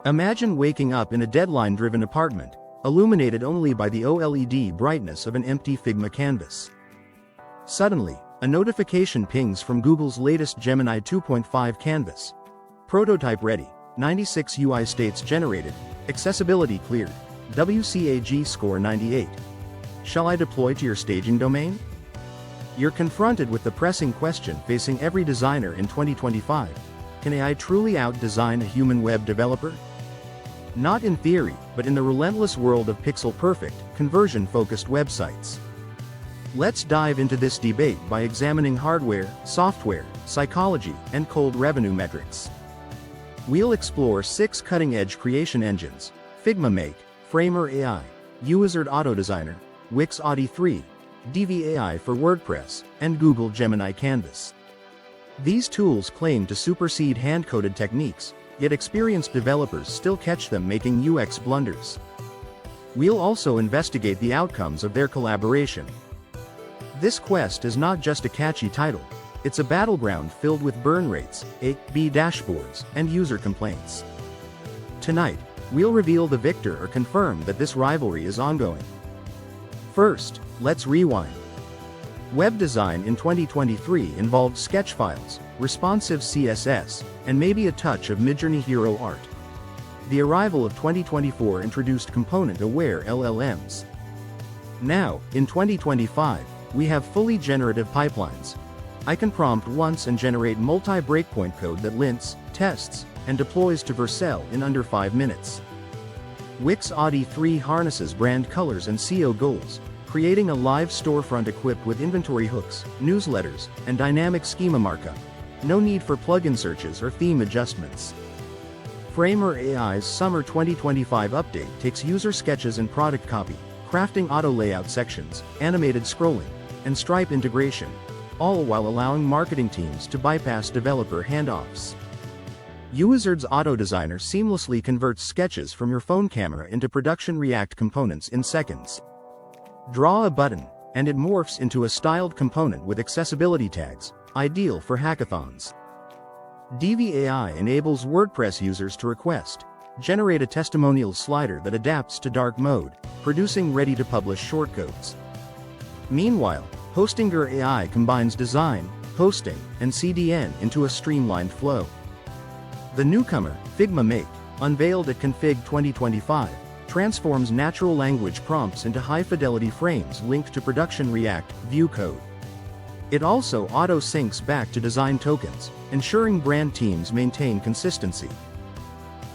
Imagine waking up in a deadline-driven apartment, illuminated only by the OLED brightness of an empty Figma canvas. Suddenly, a notification pings from Google's latest Gemini 2.5 canvas. Prototype ready, 96 UI states generated, accessibility cleared, WCAG score 98. Shall I deploy to your staging domain? You're confronted with the pressing question facing every designer in 2025. Can AI truly out-design a human web developer? Not in theory, but in the relentless world of pixel-perfect, conversion-focused websites. Let's dive into this debate by examining hardware, software, psychology, and cold revenue metrics. We'll explore 6 cutting-edge creation engines: Figma Make, Framer AI, UWizard AutoDesigner, Wix Audi 3, Divi AI for WordPress, and Google Gemini Canvas. These tools claim to supersede hand-coded techniques, yet experienced developers still catch them making UX blunders. We'll also investigate the outcomes of their collaboration. This quest is not just a catchy title, it's a battleground filled with burn rates, A/B dashboards, and user complaints. Tonight, we'll reveal the victor or confirm that this rivalry is ongoing. First, let's rewind. Web design in 2023 involved sketch files, responsive CSS, and maybe a touch of Midjourney hero art. The arrival of 2024 introduced component-aware LLMs. Now, in 2025, we have fully generative pipelines. I can prompt once and generate multi-breakpoint code that lints, tests, and deploys to Vercel in under 5 minutes. Wix Audi 3 harnesses brand colors and SEO goals, creating a live storefront equipped with inventory hooks, newsletters, and dynamic schema markup. No need for plugin searches or theme adjustments. Framer AI's Summer 2025 update takes user sketches and product copy, crafting auto layout sections, animated scrolling, and Stripe integration, all while allowing marketing teams to bypass developer handoffs. UWizard's AutoDesigner seamlessly converts sketches from your phone camera into production React components in seconds. Draw a button, and it morphs into a styled component with accessibility tags, ideal for hackathons. Divi AI enables WordPress users to request, generate a testimonial slider that adapts to dark mode, producing ready-to-publish shortcodes. Meanwhile, Hostinger AI combines design, hosting, and CDN into a streamlined flow. The newcomer, Figma Make, unveiled at Config 2025, transforms natural language prompts into high-fidelity frames linked to production React Vue code. It also auto-syncs back to design tokens, ensuring brand teams maintain consistency.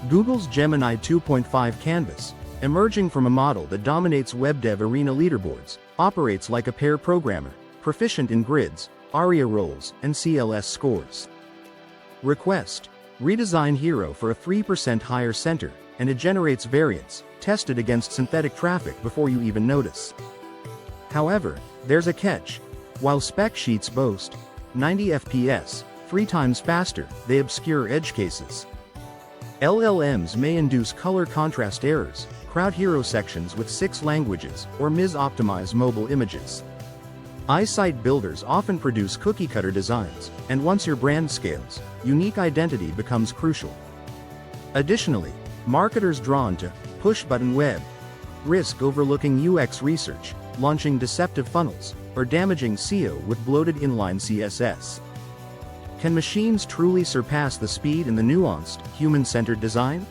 Google's Gemini 2.5 Canvas, emerging from a model that dominates web dev arena leaderboards, operates like a pair programmer, proficient in grids, ARIA roles, and CLS scores. Request: redesign hero for a 3% higher center, and it generates variants, tested against synthetic traffic before you even notice. However, there's a catch. While spec sheets boast 90 FPS, 3 times faster, they obscure edge cases. LLMs may induce color contrast errors, crowd hero sections with 6 languages, or mis-optimize mobile images. iSite builders often produce cookie-cutter designs, and once your brand scales, unique identity becomes crucial. Additionally, marketers drawn to push-button web risk overlooking UX research, launching deceptive funnels, or damaging SEO with bloated inline CSS. Can machines truly surpass the speed and the nuanced, human-centered design?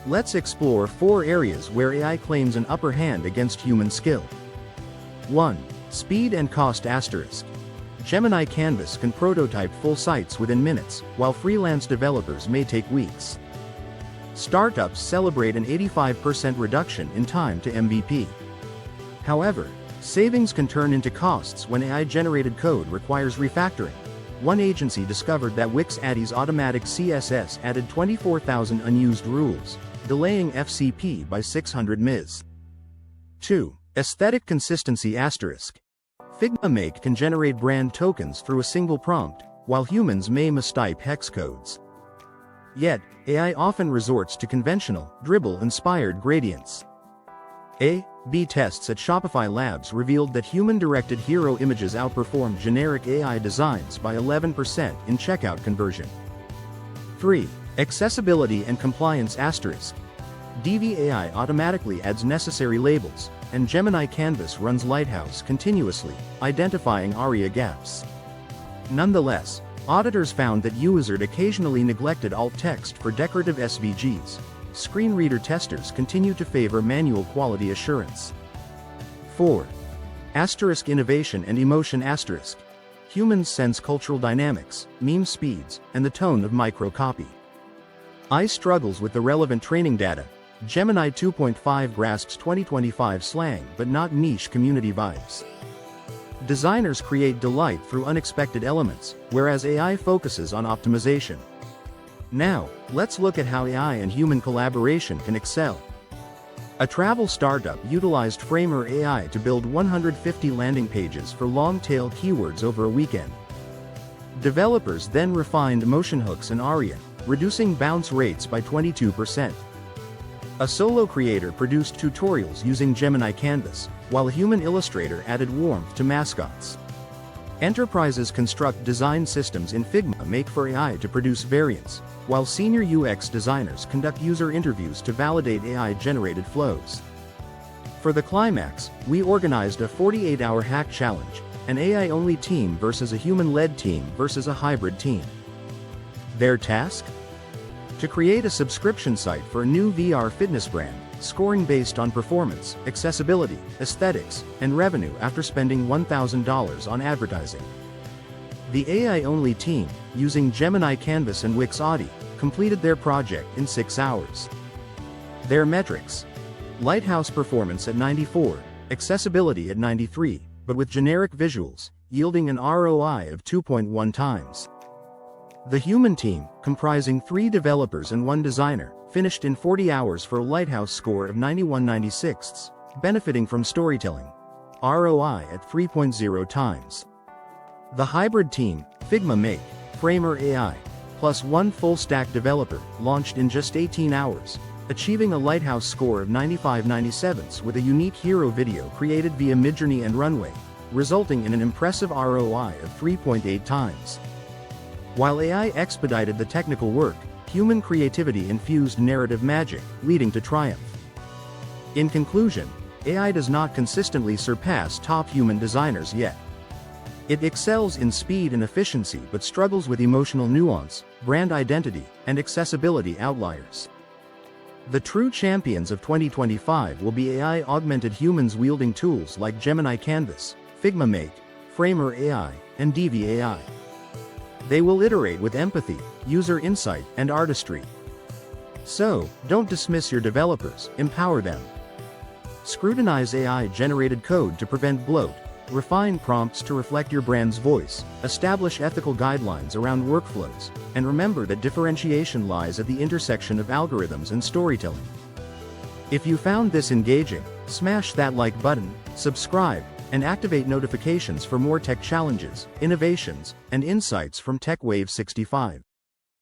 Let's explore 4 areas where AI claims an upper hand against human skill. 1. Speed and cost asterisk. Gemini Canvas can prototype full sites within minutes, while freelance developers may take weeks. Startups celebrate an 85% reduction in time to MVP. However, savings can turn into costs when AI-generated code requires refactoring. One agency discovered that Wix Audi's automatic CSS added 24,000 unused rules, delaying FCP by 600 ms. 2. Aesthetic consistency asterisk. Figma Make can generate brand tokens through a single prompt, while humans may mistype hex codes. Yet, AI often resorts to conventional, dribble-inspired gradients. A/B tests at Shopify Labs revealed that human-directed hero images outperformed generic AI designs by 11% in checkout conversion. 3. Accessibility and compliance asterisk. DVAI automatically adds necessary labels, and Gemini Canvas runs Lighthouse continuously, identifying ARIA gaps. Nonetheless, auditors found that users occasionally neglected alt text for decorative SVGs. Screen reader testers continue to favor manual quality assurance. 4. Asterisk innovation and emotion asterisk. Humans sense cultural dynamics, meme speeds, and the tone of microcopy. AI struggles with the relevant training data. Gemini 2.5 grasps 2025 slang but not niche community vibes. Designers create delight through unexpected elements, whereas AI focuses on optimization. Now, let's look at how AI and human collaboration can excel. A travel startup utilized Framer AI to build 150 landing pages for long-tail keywords over a weekend. Developers then refined motion hooks and ARIA, reducing bounce rates by 22%. A solo creator produced tutorials using Gemini Canvas, while a human illustrator added warmth to mascots. Enterprises construct design systems in Figma Make for AI to produce variants, while senior UX designers conduct user interviews to validate AI-generated flows. For the climax, we organized a 48-hour hack challenge, an AI-only team versus a human-led team versus a hybrid team. Their task? To create a subscription site for a new VR fitness brand, scoring based on performance, accessibility, aesthetics, and revenue after spending $1,000 on advertising. The AI-only team, using Gemini Canvas and Wix Audi, completed their project in 6 hours. Their metrics: Lighthouse performance at 94, accessibility at 93, but with generic visuals, yielding an ROI of 2.1 times. The human team, comprising 3 developers and 1 designer, finished in 40 hours for a Lighthouse score of 91/96, benefiting from storytelling. ROI at 3.0 times. The hybrid team, Figma Make, Framer AI, plus 1 full-stack developer, launched in just 18 hours, achieving a Lighthouse score of 95/97 with a unique hero video created via Midjourney and Runway, resulting in an impressive ROI of 3.8 times. While AI expedited the technical work, human creativity infused narrative magic, leading to triumph. In conclusion, AI does not consistently surpass top human designers yet. It excels in speed and efficiency but struggles with emotional nuance, brand identity, and accessibility outliers. The true champions of 2025 will be AI-augmented humans wielding tools like Gemini Canvas, Figma Make, Framer AI, and DVAI. They will iterate with empathy, user insight, and artistry. So, don't dismiss your developers, empower them. Scrutinize AI-generated code to prevent bloat, refine prompts to reflect your brand's voice, establish ethical guidelines around workflows, and remember that differentiation lies at the intersection of algorithms and storytelling. If you found this engaging, smash that like button, subscribe, and activate notifications for more tech challenges, innovations, and insights from TechWave 65.